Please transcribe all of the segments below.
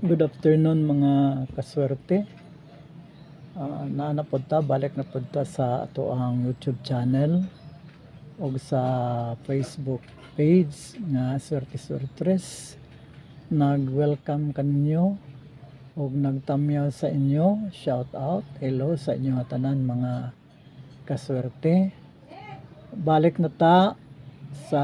Good afternoon mga kaswerte. Naanapod ta, balik na pod ta sa ato ang YouTube channel o sa Facebook page nga Swerte Swertres. Nag-welcome kaninyo o nagtamyaw sa inyo. Shout out, hello sa inyo tanan mga kaswerte. Balik na ta sa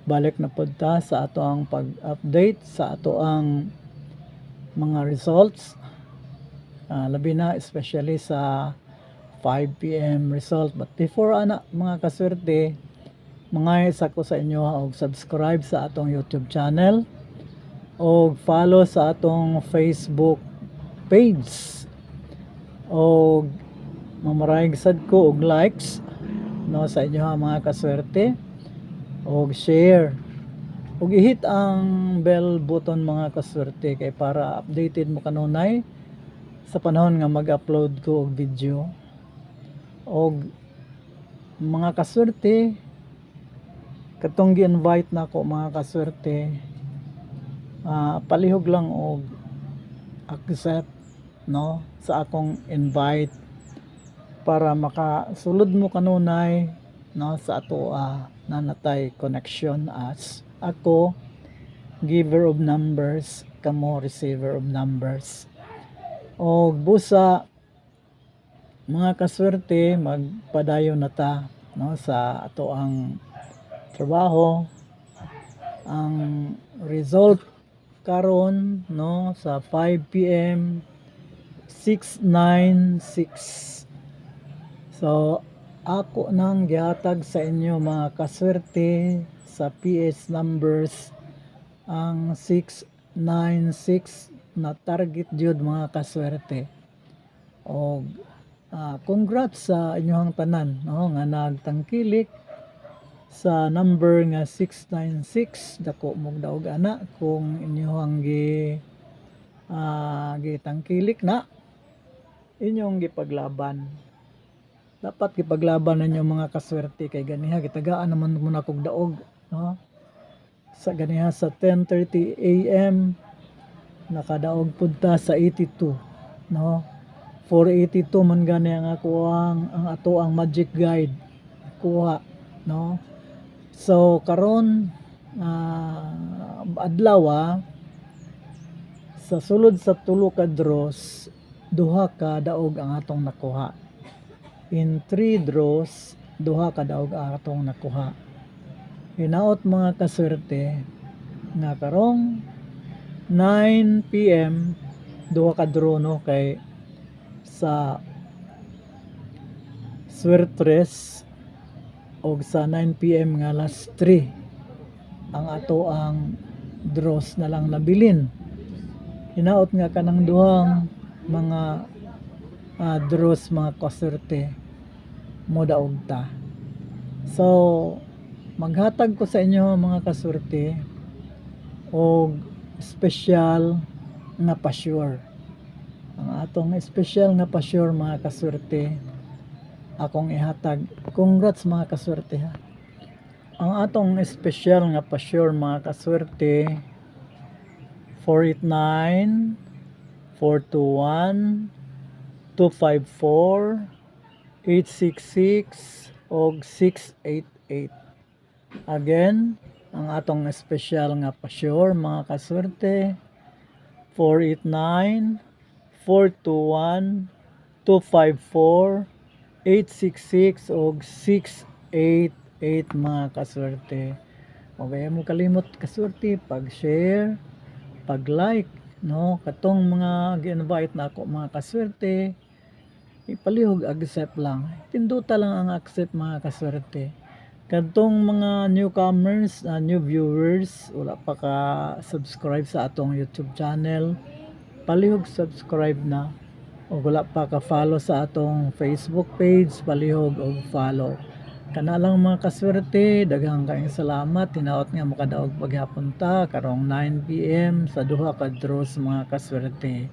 balik na pod ta sa ato ang pag-update sa ato ang mga results, labi na especially sa 5 PM result. But before mga kaswerte, mga isa ko sa inyo og subscribe sa atong YouTube channel o follow sa atong Facebook page o mamarayag sad ko og likes no sa inyo mga kaswerte, og share ug i-hit ang bell button mga kaswerte kay para updated mo kanunay sa panahon nga mag-upload ko og video. Og mga kaswerte, katong gi-invite na ko mga kaswerte, palihog lang og accept no sa akong invite para makasulod mo kanunay no sa ato nanatay connection as ako giver of numbers, kamo receiver of numbers. O busa mga kaswerte, magpadayon na ta no sa ato ang trabaho. Ang result karon no sa 5 PM 696. So ako nang gihatag sa inyo mga kaswerte sa PS numbers ang 696 na target jud mga kaswerte. O congrats sa inyong tanan no nga nagtangkilik sa number nga 696. Dako mong daog ana kung inyong gitangkilik na inyong gipaglaban. Dapat gipaglaban ninyo mga kaswerte kay ganiha gitagaan naman muna kog daog no sa ganiha sa 10:30 AM nakadaog pud ta sa 82 no 482 man gani ang ako ang ato ang magic guide kuha no. So karon adlaw sa sulod sa tulo ka draws duha ka daog ang atong nakuha. In 3 draws, duha ka daog atong nakuha. Hinaot mga kaswerte nga karong 9 PM duha ka draw no kay sa Swertres og sa 9 PM nga last 3 ang ato ang draws na lang nabilin. Hinaot nga kanang duhang mga draws mga kaswerte mo daog ta. So maghatag ko sa inyo mga kaswerte og special nga pa-sure. Ang atong special nga pa-sure mga kaswerte akong ihatag. Congrats mga kaswerte ha. Ang atong special nga pa-sure mga kaswerte 489 421 254 866 og 688. Again, ang atong special nga pa-sure mga kaswerte 489 421 254 866 og 688 mga kaswerte. O kaya mo kalimot kaswerte pag-share, pag-like no katong mga gi-invite na ako mga kaswerte, ipalihog accept lang. Pinduta lang ang accept mga kaswerte. Kadtong mga newcomers, new viewers, wala pa ka subscribe sa atong YouTube channel, palihog subscribe na. O wala pa ka follow sa atong Facebook page, palihog og follow. Kana lang mga kaswerte, daghang kaayong salamat. Hinaot nga makadaog paghapon ta karong 9 PM sa duha ka draws mga kaswerte.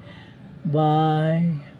Bye.